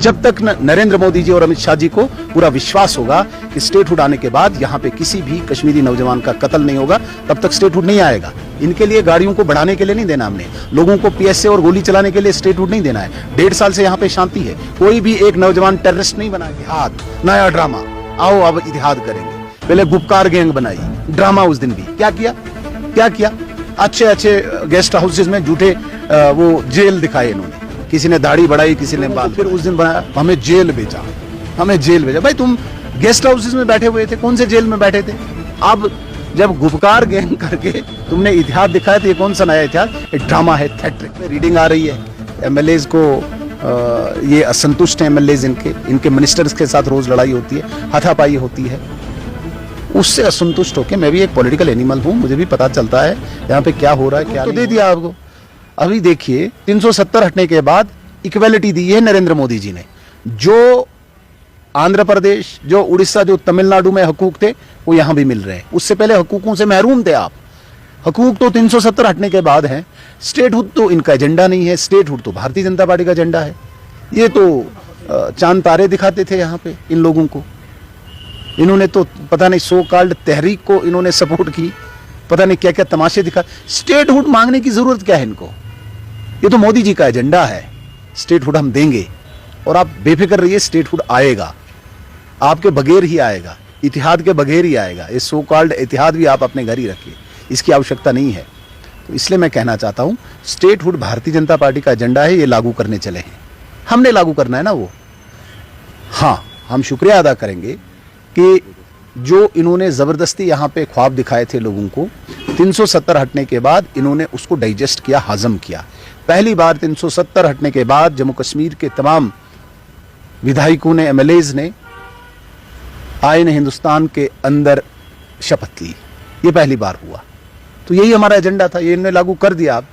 जब तक नरेंद्र मोदी जी और अमित शाह जी को पूरा विश्वास होगा कि स्टेटहुड आने के बाद यहाँ पे किसी भी कश्मीरी नौजवान का कत्ल नहीं होगा, तब तक स्टेटहुड नहीं आएगा। इनके लिए गाड़ियों को बढ़ाने के लिए नहीं देना हमने, लोगों को पीएसए और गोली चलाने के लिए स्टेटहुड नहीं देना है। 1.5 साल से यहाँ पे शांति है, कोई भी एक नौजवान टेररिस्ट नहीं बना। इतिहाद नया ड्रामा, आओ अब इतिहाद करेंगे। पहले गुपकार गैंग बनाई, ड्रामा उस दिन भी क्या किया, अच्छे गेस्ट हाउसेज में झूठे वो जेल दिखाए इन्होंने, किसी ने दाढ़ी बढ़ाई, किसी ने बाल, फिर उस दिन बनाया हमें जेल भेजा। भाई तुम गेस्ट हाउसेज में बैठे हुए थे, कौन से जेल में बैठे थे? अब जब गुपकार गैंग करके तुमने इतिहास दिखाया तो ये कौन सा नया इतिहास? एक ड्रामा है, थिएटर। रीडिंग आ रही है, एमएलएज को ये असंतुष्ट हैं एमएलएज, इनके मिनिस्टर्स के साथ रोज लड़ाई होती है, हाथापाई होती है। उससे असंतुष्ट होकर मैं भी एक पॉलिटिकल एनिमल हूं, मुझे भी पता चलता है यहाँ पे क्या हो रहा है, क्या तो दे दिया आपको। अभी देखिए 370 हटने के बाद इक्वेलिटी दी है नरेंद्र मोदी जी ने। जो आंध्र प्रदेश, जो उड़ीसा, जो तमिलनाडु में हकूक थे वो यहां भी मिल रहे हैं। उससे पहले हकूकों से महरूम थे आप। हकूक तो 370 हटने के बाद हैं। स्टेटहुड तो इनका एजेंडा नहीं है, स्टेटहुड तो भारतीय जनता पार्टी का एजेंडा है। ये तो चांद तारे दिखाते थे यहाँ पे इन लोगों को। इन्होंने तो पता नहीं सो कॉल्ड तहरीक को इन्होंने सपोर्ट की, पता नहीं क्या क्या तमाशे दिखा। स्टेटहुड मांगने की जरूरत क्या है इनको? ये तो मोदी जी का एजेंडा है, स्टेटहुड हम देंगे और आप बेफिक्र रहिए, स्टेटहुड आएगा, आपके बगैर ही आएगा, इतिहाद के बगैर ही आएगा। ये सो कॉल्ड इतिहाद भी आप अपने घर ही रखिए, इसकी आवश्यकता नहीं है। तो इसलिए मैं कहना चाहता हूं, स्टेटहुड भारतीय जनता पार्टी का एजेंडा है, ये लागू करने चले हैं, हमने लागू करना है ना वो। हाँ, हम शुक्रिया अदा करेंगे कि जो इन्होंने जबरदस्ती यहाँ पे ख्वाब दिखाए थे लोगों को, 370 हटने के बाद इन्होंने उसको डाइजेस्ट किया, हजम किया। पहली बार 370 हटने के बाद जम्मू कश्मीर के तमाम विधायकों ने, एमएलएज ने आईन हिंदुस्तान के अंदर शपथ ली। ये पहली बार हुआ। तो यही हमारा एजेंडा था, ये इन्होंने लागू कर दिया। अब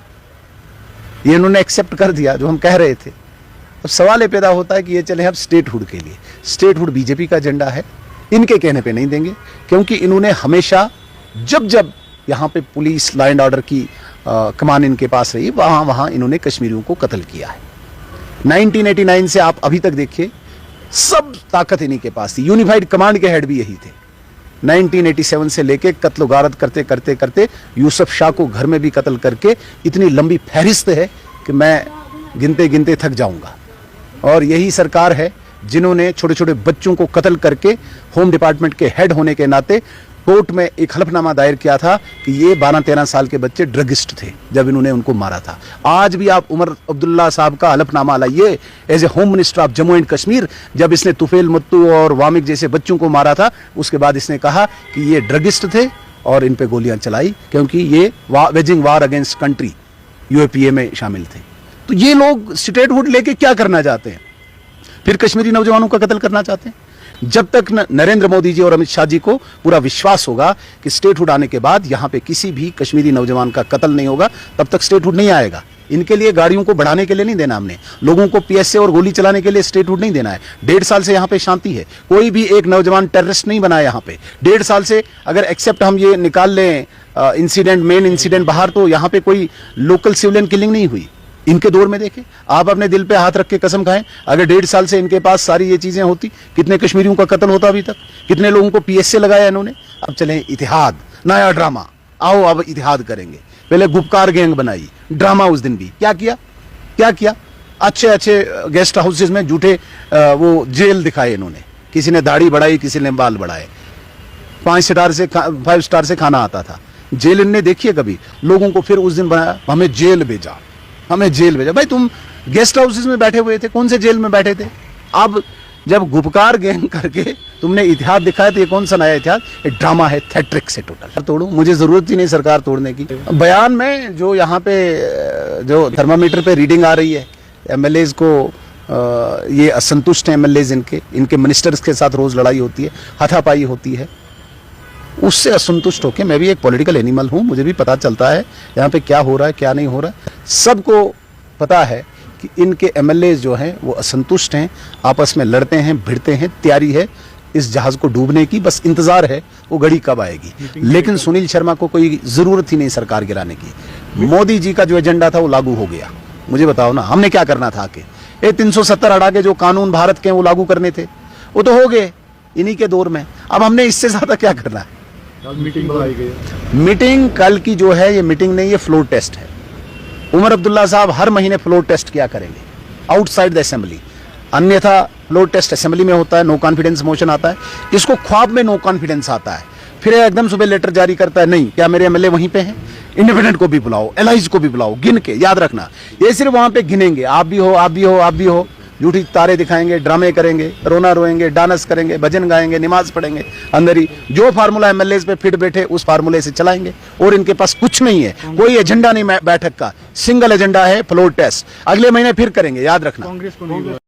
ये इन्होंने एक्सेप्ट कर दिया जो हम कह रहे थे। अब सवाल ये पैदा होता है कि ये चले अब स्टेटहुड के लिए। स्टेटहुड बीजेपी का एजेंडा है, इनके कहने पे नहीं देंगे, क्योंकि इन्होंने हमेशा जब यहाँ पे पुलिस लॉ एंड ऑर्डर की कमान इनके पास रही, वहां इन्होंने कश्मीरियों को कत्ल किया है। 1989 से आप अभी तक देखिए, सब ताकत इन्हीं के पास थी। यूनिफाइड कमांड के हेड भी यही थे। 1987 से लेके कत्ल गारत करते यूसुफ शाह को घर में भी कत्ल करके इतनी लंबी फहरिस्त है कि मैं गिनते थक जाऊंगा। और यही सरकार है जिन्होंने छोटे छोटे बच्चों को कत्ल करके होम डिपार्टमेंट के हेड होने के नाते कोर्ट में एक हलफनामा दायर किया था कि ये 12-13 साल के बच्चे ड्रगिस्ट थे जब इन्होंने उनको मारा था। आज भी आप उमर अब्दुल्ला साहब का हलफनामा लाइए as a home minister of Jammu and Kashmir, जब इसने तुफेल मुत्तू और वामिक जैसे बच्चों को मारा था, उसके बाद इसने कहा कि ये ड्रगिस्ट थे और इन पे गोलियां चलाई क्योंकि ये वेजिंग वार अगेंस्ट कंट्री यूएपीए में शामिल थे। तो ये लोग स्टेटहुड लेके क्या करना चाहते हैं? फिर कश्मीरी नौजवानों का कत्ल करना चाहते हैं। जब तक नरेंद्र मोदी जी और अमित शाह जी को पूरा विश्वास होगा कि स्टेटहुड आने के बाद यहाँ पे किसी भी कश्मीरी नौजवान का कत्ल नहीं होगा, तब तक स्टेटहुड नहीं आएगा। इनके लिए गाड़ियों को बढ़ाने के लिए नहीं देना हमने, लोगों को पीएसए और गोली चलाने के लिए स्टेटहुड नहीं देना है। 1.5 साल से यहाँ पे शांति है, कोई भी एक नौजवान टेररिस्ट नहीं बना यहाँ पे। 1.5 साल से अगर एक्सेप्ट हम ये निकाल लें इंसिडेंट, मेन इंसिडेंट बाहर, तो यहाँ पे कोई लोकल सिविलियन किलिंग नहीं हुई। इनके दौर में देखें, आप अपने दिल पे हाथ रख के कसम खाएं, अगर 1.5 साल से इनके पास सारी ये चीजें होती, कितने कश्मीरियों का कत्ल होता अभी तक, कितने लोगों को पीएसए लगाया इन्होंने। अब चले इतिहाद नया ड्रामा, आओ अब इतिहाद करेंगे। पहले गुपकार गैंग बनाई, ड्रामा उस दिन भी क्या किया, अच्छे गेस्ट हाउसेज में झूठे वो जेल दिखाए इन्होंने, किसी ने दाढ़ी बढ़ाई, किसी ने बाल बढ़ाए। 5 स्टार से खाना आता था। जेल इनने देखिए कभी लोगों को, फिर उस दिन बनाया हमें जेल भेजा। भाई तुम गेस्ट हाउसेज में बैठे हुए थे, कौन से जेल में बैठे थे? अब जब गुपकार गैंग करके तुमने इतिहास दिखाया तो ये कौन सा नया इतिहास? एक ड्रामा है, थिएट्रिक से टोटल। तोड़ू, मुझे जरूरत ही नहीं सरकार तोड़ने की। बयान में जो यहाँ पे जो थर्मामीटर पे रीडिंग आ रही है, एमएलएज को ये असंतुष्ट हैं एमएलएज, इनके मिनिस्टर्स के साथ रोज लड़ाई होती है, हाथापाई होती है। उससे असंतुष्ट होकर मैं भी एक पॉलिटिकल एनिमल हूं, मुझे भी पता चलता है यहाँ पे क्या हो रहा है, क्या नहीं हो रहा है। सबको पता है कि इनके एमएलए जो हैं वो असंतुष्ट हैं, आपस में लड़ते हैं, भिड़ते हैं। तैयारी है इस जहाज को डूबने की, बस इंतजार है वो घड़ी कब आएगी। लेकिन सुनील शर्मा को कोई जरूरत ही नहीं सरकार गिराने की। मोदी जी का जो एजेंडा था वो लागू हो गया। मुझे बताओ ना, हमने क्या करना था आके? ये 370 हटा के जो कानून भारत के हैं वो लागू करने थे, वो तो हो गए इन्हीं के दौर में। अब हमने इससे ज्यादा क्या करना है? मीटिंग बुलाई गई है। मीटिंग कल की जो है ये मीटिंग नहीं, ये फ्लोर टेस्ट है। उमर अब्दुल्ला साहब हर महीने फ्लोर टेस्ट किया करेंगे आउटसाइड द असेंबली, अन्यथा फ्लोर टेस्ट असेंबली में होता है, नो कॉन्फिडेंस मोशन आता है, इसको ख्वाब में नो कॉन्फिडेंस आता है, फिर एकदम सुबह लेटर जारी करता है, नहीं क्या मेरे एमएलए वहीं पे हैं, इंडिपेंडेंट को भी बुलाओ, एलाइज को भी बुलाओ, गिन के, याद रखना ये सिर्फ वहां पे गिनेंगे, आप भी हो, आप भी हो, आप भी हो, झूठी तारे दिखाएंगे, ड्रामे करेंगे, रोना रोएंगे, डांस करेंगे, भजन गाएंगे, नमाज पढ़ेंगे, अंदर ही जो फार्मूला एमएलए पे फिट बैठे उस फार्मूले से चलाएंगे। और इनके पास कुछ नहीं है, कोई एजेंडा नहीं बैठक का, सिंगल एजेंडा है फ्लोर टेस्ट। अगले महीने फिर करेंगे, याद रखना। कांग्रेस को नहीं